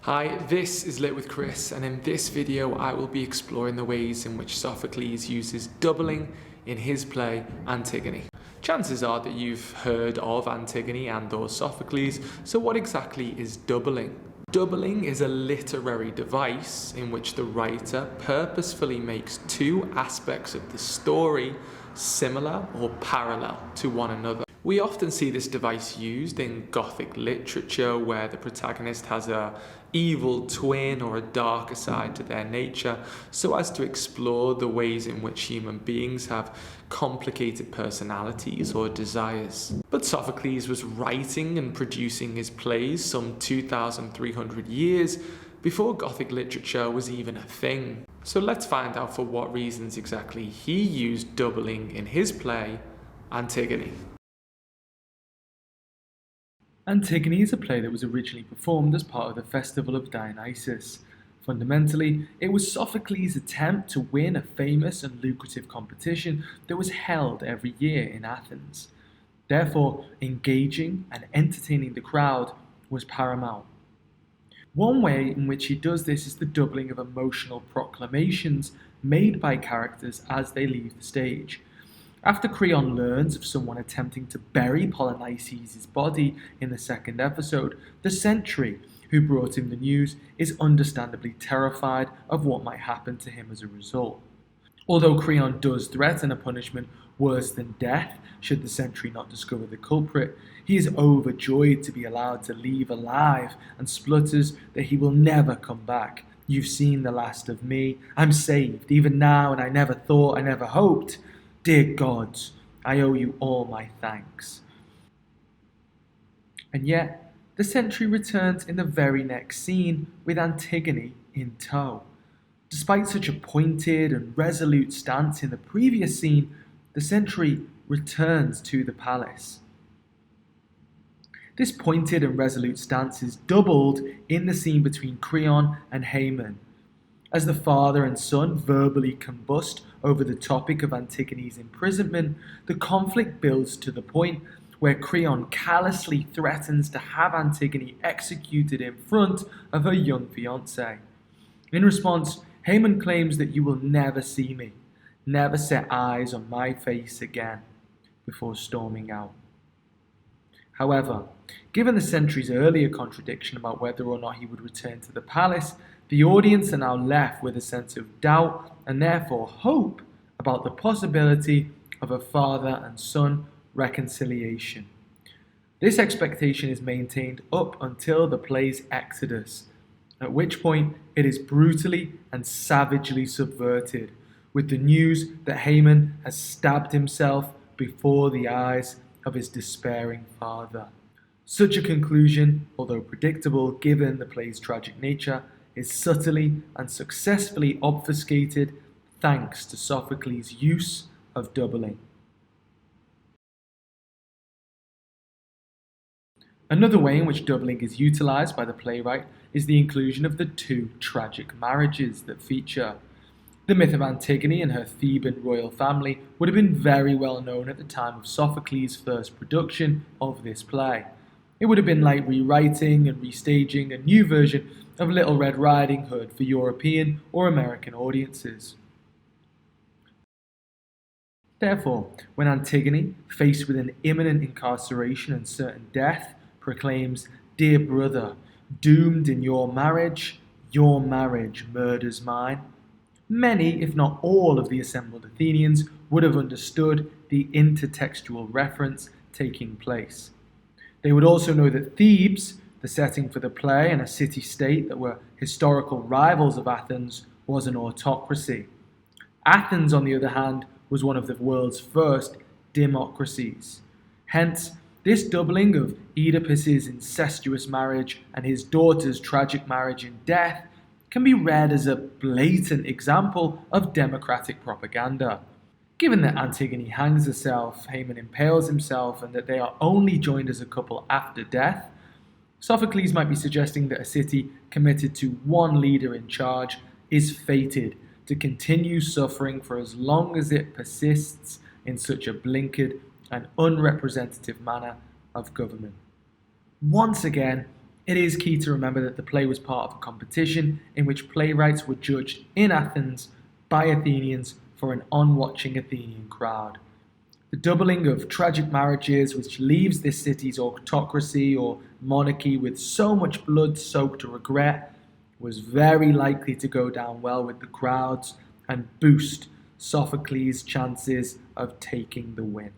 Hi, this is Lit with Chris, and in this video I will be exploring the ways in which Sophocles uses doubling in his play Antigone. Chances are that you've heard of Antigone and/or Sophocles, so what exactly is doubling? Doubling is a literary device in which the writer purposefully makes two aspects of the story similar or parallel to one another. We often see this device used in Gothic literature where the protagonist has an evil twin or a darker side to their nature, so as to explore the ways in which human beings have complicated personalities or desires. But Sophocles was writing and producing his plays some 2,300 years before Gothic literature was even a thing. So let's find out for what reasons exactly he used doubling in his play Antigone. Antigone is a play that was originally performed as part of the Festival of Dionysus. Fundamentally, it was Sophocles' attempt to win a famous and lucrative competition that was held every year in Athens. Therefore, engaging and entertaining the crowd was paramount. One way in which he does this is the doubling of emotional proclamations made by characters as they leave the stage. After Creon learns of someone attempting to bury Polynices' body in the second episode, the sentry who brought him the news is understandably terrified of what might happen to him as a result. Although Creon does threaten a punishment worse than death should the sentry not discover the culprit, he is overjoyed to be allowed to leave alive and splutters that he will never come back. "You've seen the last of me. I'm saved, even now, and I never thought, I never hoped. Dear gods, I owe you all my thanks." And yet, the sentry returns in the very next scene with Antigone in tow. Despite such a pointed and resolute stance in the previous scene, the sentry returns to the palace. This pointed and resolute stance is doubled in the scene between Creon and Haman. As the father and son verbally combust over the topic of Antigone's imprisonment, the conflict builds to the point where Creon callously threatens to have Antigone executed in front of her young fiancé. In response, Haman claims that "you will never see me, never set eyes on my face again," before storming out. However, given the sentry's earlier contradiction about whether or not he would return to the palace, the audience are now left with a sense of doubt and therefore hope about the possibility of a father and son reconciliation. This expectation is maintained up until the play's exodus, at which point it is brutally and savagely subverted, with the news that Haman has stabbed himself before the eyes of his despairing father. Such a conclusion, although predictable given the play's tragic nature, is subtly and successfully obfuscated thanks to Sophocles' use of doubling. Another way in which doubling is utilized by the playwright is the inclusion of the two tragic marriages that feature. The myth of Antigone and her Theban royal family would have been very well known at the time of Sophocles' first production of this play. It would have been like rewriting and restaging a new version of Little Red Riding Hood for European or American audiences. Therefore, when Antigone, faced with an imminent incarceration and certain death, proclaims, "Dear brother, doomed in your marriage murders mine," many, if not all, of the assembled Athenians would have understood the intertextual reference taking place. They would also know that Thebes, the setting for the play and a city-state that were historical rivals of Athens, was an autocracy. Athens, on the other hand, was one of the world's first democracies. Hence, this doubling of Oedipus's incestuous marriage and his daughter's tragic marriage in death can be read as a blatant example of democratic propaganda. Given that Antigone hangs herself, Haman impales himself, and that they are only joined as a couple after death, Sophocles might be suggesting that a city committed to one leader in charge is fated to continue suffering for as long as it persists in such a blinkered and unrepresentative manner of government. Once again, it is key to remember that the play was part of a competition in which playwrights were judged in Athens by Athenians for an on-watching Athenian crowd. The doubling of tragic marriages, which leaves this city's autocracy or monarchy with so much blood-soaked regret, was very likely to go down well with the crowds and boost Sophocles' chances of taking the win.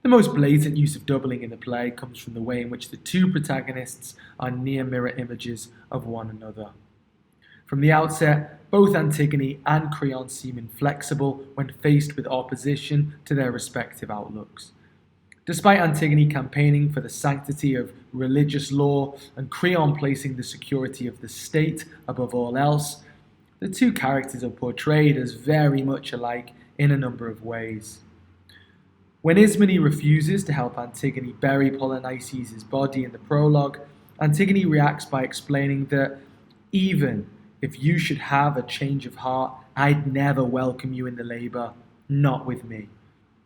The most blatant use of doubling in the play comes from the way in which the two protagonists are near mirror images of one another. From the outset, both Antigone and Creon seem inflexible when faced with opposition to their respective outlooks. Despite Antigone campaigning for the sanctity of religious law and Creon placing the security of the state above all else, the two characters are portrayed as very much alike in a number of ways. When Ismene refuses to help Antigone bury Polynices' body in the prologue, Antigone reacts by explaining that even if you should have a change of heart, I'd never welcome you in the labour, not with me.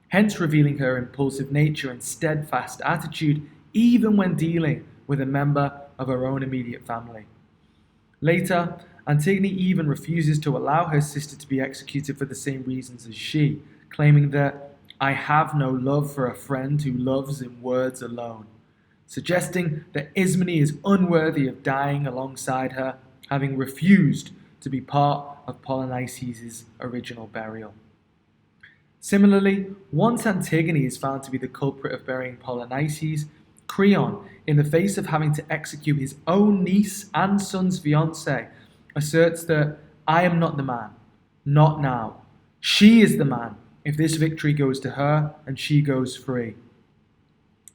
Hence revealing her impulsive nature and steadfast attitude even when dealing with a member of her own immediate family. Later, Antigone even refuses to allow her sister to be executed for the same reasons as she, claiming that I have no love for a friend who loves in words alone, suggesting that Ismene is unworthy of dying alongside her, having refused to be part of Polynices' original burial. Similarly, once Antigone is found to be the culprit of burying Polynices, Creon, in the face of having to execute his own niece and son's fiancé, asserts that I am not the man, not now. She is the man, if this victory goes to her and she goes free.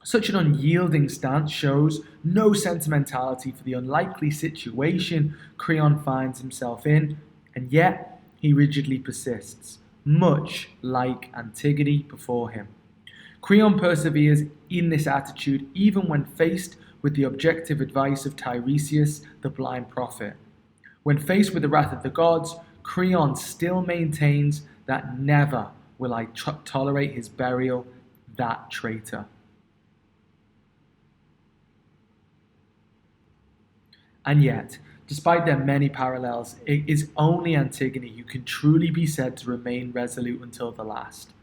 Such an unyielding stance shows no sentimentality for the unlikely situation Creon finds himself in, and yet he rigidly persists, much like Antigone before him. Creon perseveres in this attitude even when faced with the objective advice of Tiresias, the blind prophet. When faced with the wrath of the gods, Creon still maintains that never will I tolerate his burial, that traitor. And yet, despite their many parallels, it is only Antigone who can truly be said to remain resolute until the last.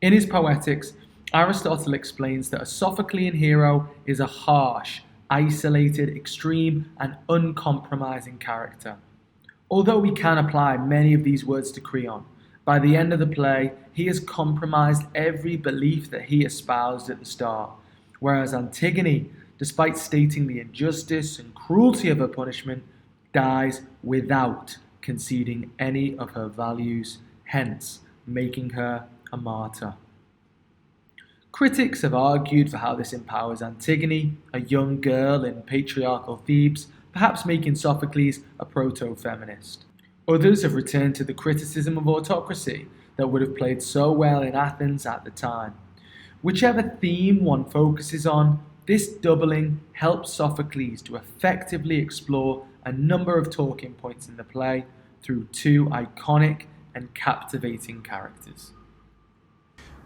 In his Poetics, Aristotle explains that a Sophoclean hero is a harsh, isolated, extreme, and uncompromising character. Although we can apply many of these words to Creon, by the end of the play, he has compromised every belief that he espoused at the start, whereas Antigone, despite stating the injustice and cruelty of her punishment, dies without conceding any of her values, hence making her a martyr. Critics have argued for how this empowers Antigone, a young girl in patriarchal Thebes, perhaps making Sophocles a proto-feminist. Others have returned to the criticism of autocracy that would have played so well in Athens at the time. Whichever theme one focuses on, this doubling helps Sophocles to effectively explore a number of talking points in the play through two iconic and captivating characters.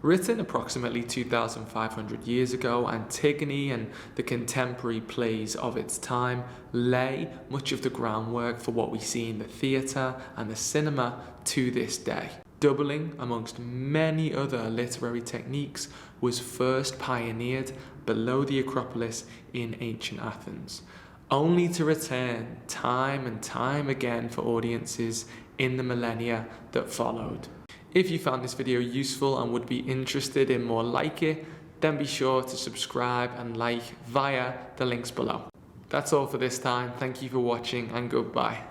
Written approximately 2,500 years ago, Antigone and the contemporary plays of its time lay much of the groundwork for what we see in the theatre and the cinema to this day. Doubling, amongst many other literary techniques, was first pioneered below the Acropolis in ancient Athens, only to return time and time again for audiences in the millennia that followed. If you found this video useful and would be interested in more like it, then be sure to subscribe and like via the links below. That's all for this time. Thank you for watching and goodbye.